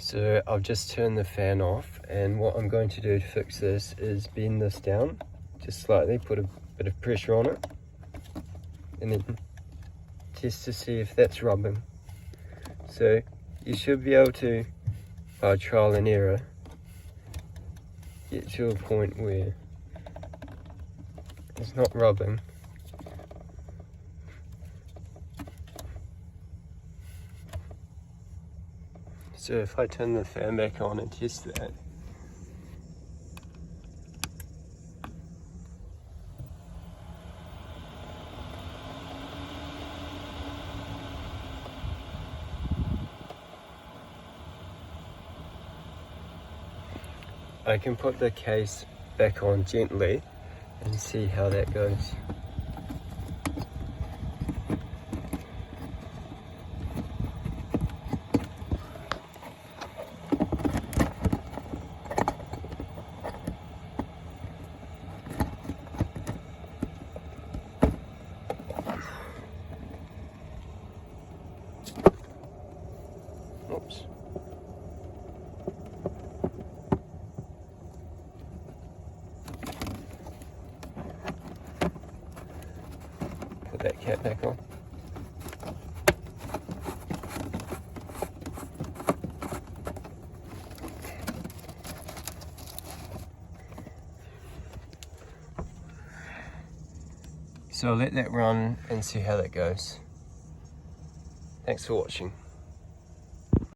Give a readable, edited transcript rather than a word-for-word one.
So I've just turned the fan off, and what I'm going to do to fix this is bend this down just slightly, put a bit of pressure on it, and then test to see if that's rubbing. So you should be able to, by trial and error, get to a point where it's not rubbing. So if I turn the fan back on and test that, I can put the case back on gently and see how that goes. Oops. Put that cap back on. So I'll let that run and see how that goes. Thanks for watching.